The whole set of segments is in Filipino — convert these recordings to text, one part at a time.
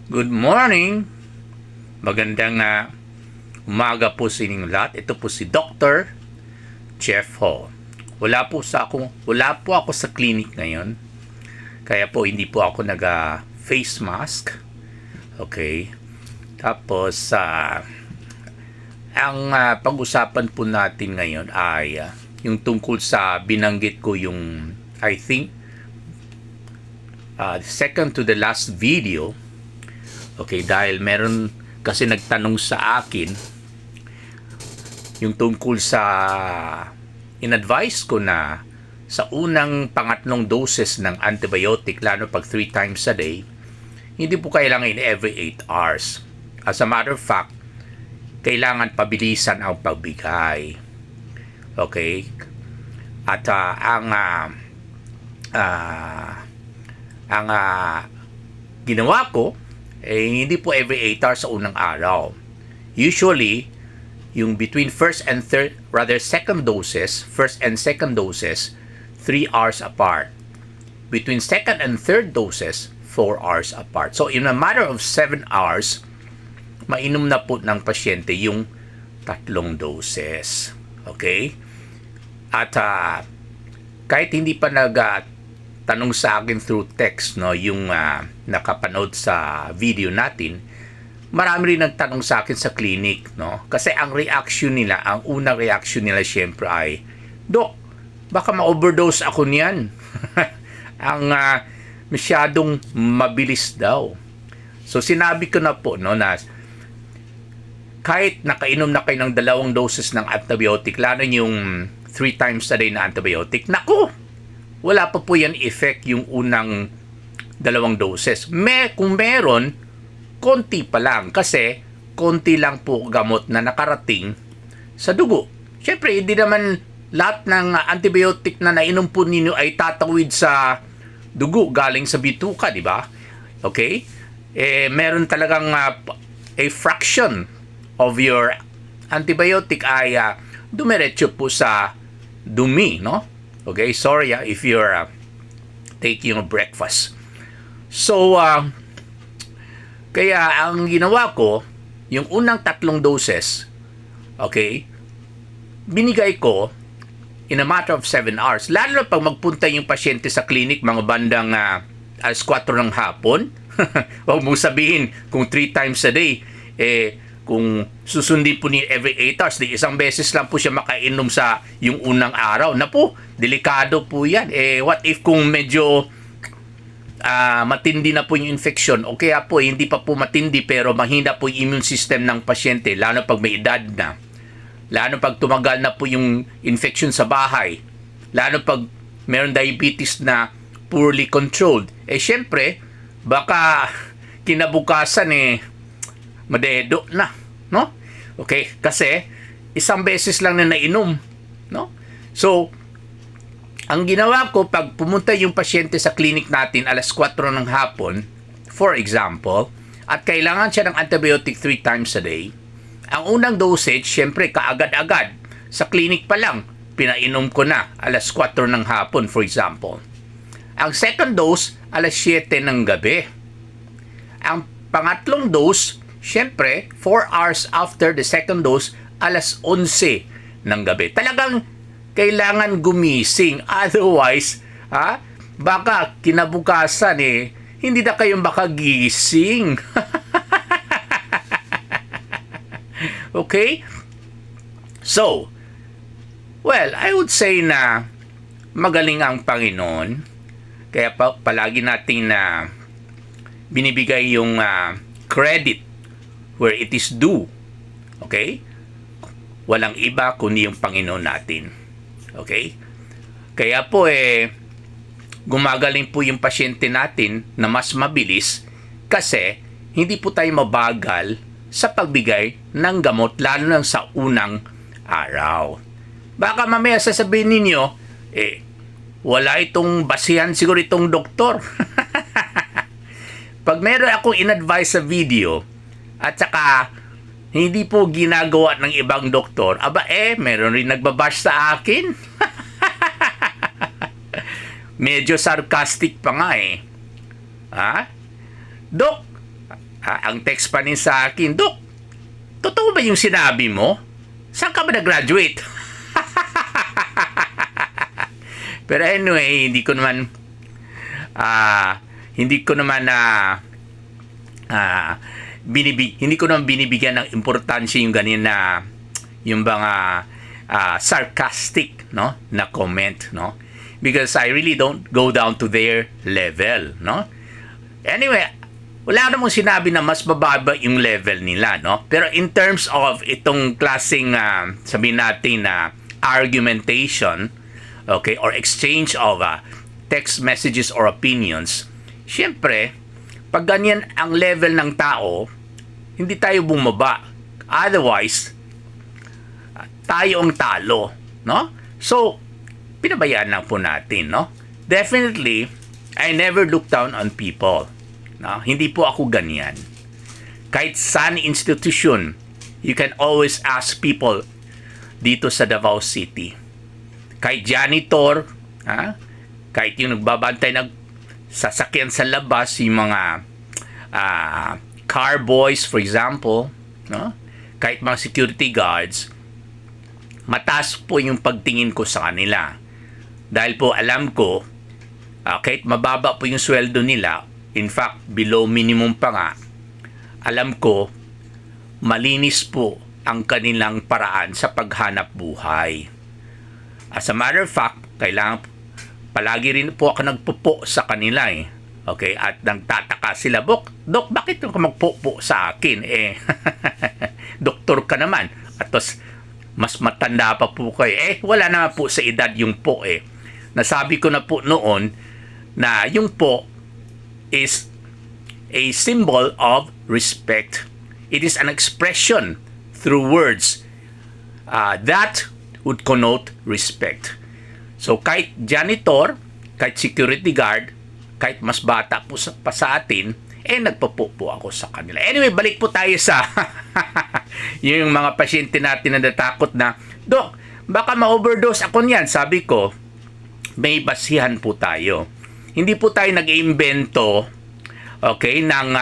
Good morning! Magandang umaga po sa inyong lahat. Ito po si Dr. Jeff Ho. Wala po ako sa clinic ngayon. Kaya po hindi po ako face mask. Okay. Tapos ang pag-usapan po natin ngayon ay yung tungkol sa binanggit ko yung I think second to the last video. Okay, dahil meron kasi nagtanong sa akin yung tungkol sa in-advise ko na sa unang pangatlong doses ng antibiotic, lalo pag 3 times a day, hindi po kailangan in every 8 hours. As a matter of fact, kailangan pabilisan ang pagbigay. Okay? At ang ginawa ko, hindi po every 8 hours sa unang araw. Usually, yung between second doses, first and second doses, 3 hours apart. Between second and third doses, 4 hours apart. So, in a matter of 7 hours, mainom na po ng pasyente yung 3 doses. Okay? At kahit hindi pa tanong sa akin through text, no, yung nakapanood sa video natin, marami rin nagtanong sa akin sa clinic, no? Kasi ang unang reaction nila syempre ay, Dok, baka ma-overdose ako niyan. Ang masyadong mabilis daw. So sinabi ko na po, no, na kahit nakainom na kayo ng 2 doses ng antibiotic, lalo yung 3 times a day na antibiotic, naku, wala pa po yan effect yung unang 2 doses. Kung meron, konti pa lang kasi konti lang po gamot na nakarating sa dugo. Siyempre, hindi naman lahat ng antibiotic na nainom po ninyo ay tatawid sa dugo galing sa bituka, di ba? Okay? Meron talagang a fraction of your antibiotic ay dumiretso po sa dumi, no? Okay, sorry if you're taking a breakfast. So, kaya ang ginawa ko, yung unang 3 doses, okay, binigay ko in a matter of 7 hours. Lalo pag magpunta yung pasyente sa clinic, mga bandang alas 4 ng hapon, huwag mo sabihin kung 3 times a day, kung susundin po ni every 8 hours, di isang beses lang po siya makainom sa yung unang araw. Na po, delikado po yan. What if kung medyo matindi na po yung infection, o kaya po hindi pa po matindi pero mahina po yung immune system ng pasyente, lalo pag may edad na, lalo pag tumagal na po yung infection sa bahay, lalo pag meron diabetes na poorly controlled, syempre, baka kinabukasan madedo na, no? Okay, kasi isang beses lang na nainom, no? So, ang ginawa ko pag pumunta yung pasyente sa clinic natin alas 4 ng hapon, for example, at kailangan siya ng antibiotic 3 times a day, ang unang dosage, syempre, kaagad-agad. Sa clinic pa lang, pinainom ko na alas 4 ng hapon, for example. Ang second dose, alas 7 ng gabi. Ang pangatlong dose, syempre, 4 hours after the second dose, alas 11 ng gabi. Talagang kailangan gumising. Otherwise, baka kinabukasan hindi na kayong makagising. Okay? So, well, I would say na magaling ang Panginoon. Kaya palagi natin binibigay yung credit where it is due. Okay? Walang iba kundi yung Panginoon natin. Okay? Kaya po gumagaling po yung pasyente natin na mas mabilis kasi hindi po tayo mabagal sa pagbigay ng gamot lalo na sa unang araw. Baka mamaya sasabihin ninyo, wala itong basihan siguro itong doktor. Pag meron akong in-advise sa video, at saka hindi po ginagawa ng ibang doktor, meron rin nagbabash sa akin. Medyo sarcastic pa nga Ha? Dok, Ang text pa rin sa akin, Dok, totoo ba yung sinabi mo? Saan ka ba nag-graduate? Pero anyway, hindi ko naman binibigyan ng importansya yung ganyan na yung mga sarcastic, no, na comment, no, because I really don't go down to their level, no. Anyway, wala namang sinabi na mas bababa yung level nila, no. Pero in terms of itong klaseng sabihin natin na argumentation, okay, or exchange of text messages or opinions, syempre pag ganyan ang level ng tao, hindi tayo bumaba. Otherwise, tayo ang talo, no? So, pinabayaan lang po natin, no? Definitely, I never look down on people. No? Hindi po ako ganyan. Kahit saan institution, you can always ask people dito sa Davao City. Kahit janitor, kahit yung nagbabantay ng sasakyan sa labas, yung mga car boys, for example, no? Kahit mga security guards, mataas po yung pagtingin ko sa kanila. Dahil po alam ko, kahit mababa po yung sweldo nila, in fact, below minimum pa nga, alam ko, malinis po ang kanilang paraan sa paghanap buhay. As a matter of fact, palagi rin po ako nagpupo sa kanila eh. Okay, at nagtataka sila, Dok, bakit ka magpupo sa akin? Doktor ka naman. At mas matanda pa po kayo. Wala naman po sa edad yung po eh. Nasabi ko na po noon na yung po is a symbol of respect. It is an expression through words that would connote respect. So kahit janitor, kahit security guard, kahit mas bata po pa sa atin, nagpo po ako sa kanila. Anyway, balik po tayo sa yung mga pasyente natin na natakot na, Dok, baka ma-overdose ako niyan. Sabi ko, may basihan po tayo. Hindi po tayo nag-iimbento, okay, ng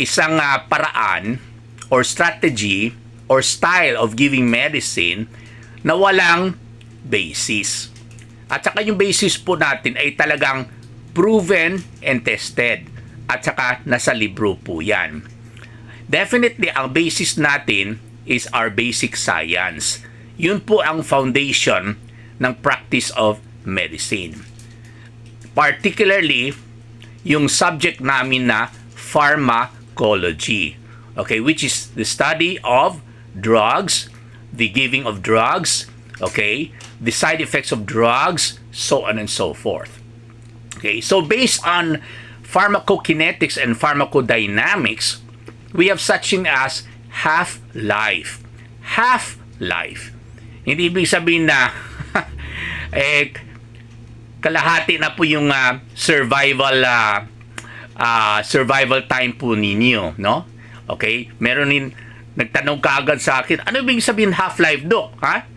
isang paraan or strategy or style of giving medicine na walang basis. At saka yung basis po natin ay talagang proven and tested. At saka nasa libro po yan. Definitely, ang basis natin is our basic science. Yun po ang foundation ng practice of medicine. Particularly, yung subject namin na pharmacology. Okay, which is the study of drugs, the giving of drugs, okay, the side effects of drugs, so on and so forth. Okay, so based on pharmacokinetics and pharmacodynamics, we have such thing as half-life. Half-life. Hindi ibig sabihin na kalahati na po yung survival time po ninyo, no? Okay? Meron din nagtanong kaagad sa akin, ano ibig sabihin half-life, Dok? Ha?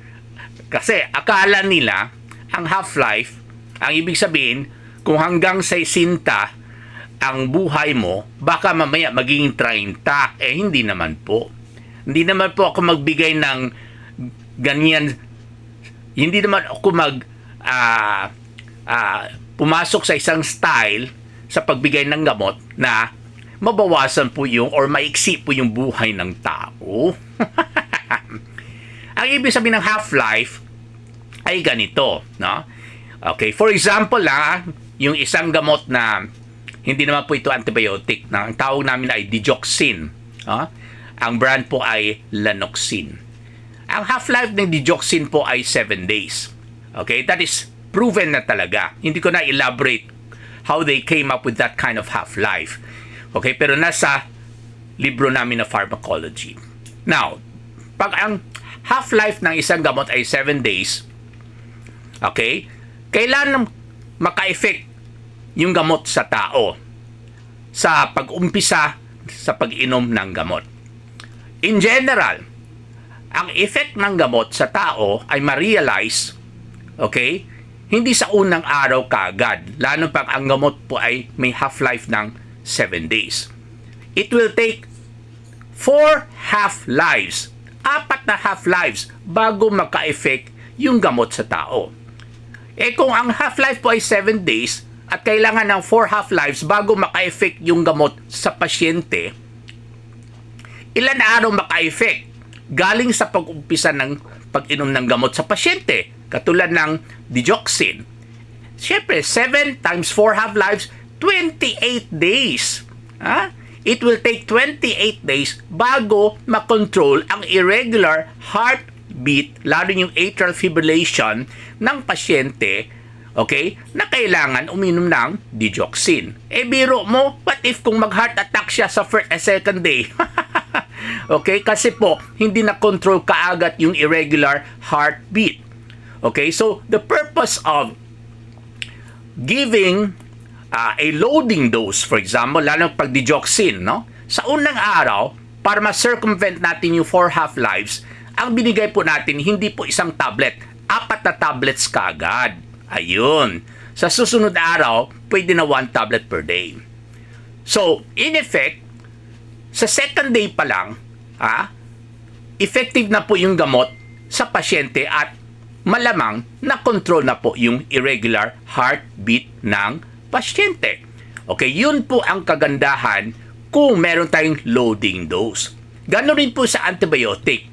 Kasi akala nila ang half-life, ang ibig sabihin, kung hanggang 60 ang buhay mo, baka mamaya magiging 30. Hindi naman po. Hindi naman po ako magbigay ng ganyan. Hindi naman ako pumasok sa isang style sa pagbigay ng gamot na mabawasan po yung or maiksi po yung buhay ng tao. Ang ibig sabihin ng half-life ay ganito, no? Okay, for example yung isang gamot na hindi naman po ito antibiotic, na ang tawag namin ay digoxin. Ang brand po ay Lanoxin. Ang half-life ng digoxin po ay 7 days. Okay, that is proven na talaga. Hindi ko na elaborate how they came up with that kind of half-life. Okay, pero nasa libro namin na pharmacology. Now, pag ang half-life ng isang gamot ay 7 days, okay, kailan maka-effect yung gamot sa tao sa pag-umpisa sa pag-inom ng gamot. In general, ang effect ng gamot sa tao ay ma-realize, okay, hindi sa unang araw kaagad, lalo pag ang gamot po ay may half-life ng 7 days. it will take 4 half-lives, 4 na half-lives bago maka-effect yung gamot sa tao. Kung ang half-life po ay 7 days at kailangan ng 4 half-lives bago maka-effect yung gamot sa pasyente, ilan araw maka-effect? Galing sa pag-umpisa ng pag-inom ng gamot sa pasyente, katulad ng digoxin. Siyempre, 7 times 4 half-lives, 28 days. It will take 28 days bago makontrol ang irregular heartbeat, lalo yung atrial fibrillation ng pasyente, okay, na kailangan uminom ng digoxin. Biro mo, what if kung mag-heart attack siya sa first and second day? Okay, kasi po, hindi na-control kaagad yung irregular heartbeat. Okay, so the purpose of giving a loading dose, for example, lalo pag digoxin, no? Sa unang araw, para ma-circumvent natin yung 4 half-lives, ang binigay po natin, hindi po isang tablet, 4 na tablets kaagad. Ayun. Sa susunod na araw, pwede na 1 tablet per day. So, in effect, sa second day pa lang, effective na po yung gamot sa pasyente at malamang na-control na po yung irregular heartbeat ng pasyente. Okay, yun po ang kagandahan kung meron tayong loading dose. Ganoon rin po sa antibiotic.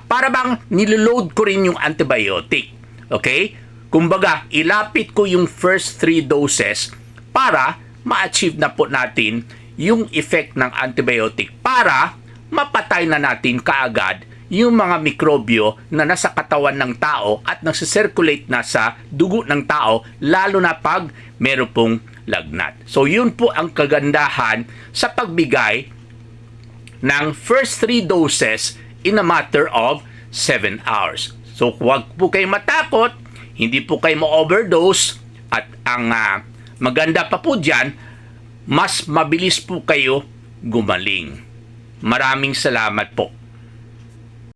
Para bang niloload ko rin yung antibiotic. Okay? Kumbaga, ilapit ko yung first 3 doses para ma-achieve na po natin yung effect ng antibiotic para mapatay na natin kaagad yung mga mikrobyo na nasa katawan ng tao at nasa-circulate na sa dugo ng tao, lalo na pag meron pong lagnat. So, yun po ang kagandahan sa pagbigay ng first 3 doses in a matter of 7 hours. So, huwag po kayo matakot, hindi po kayo ma-overdose, at ang maganda pa po dyan, mas mabilis po kayo gumaling. Maraming salamat po.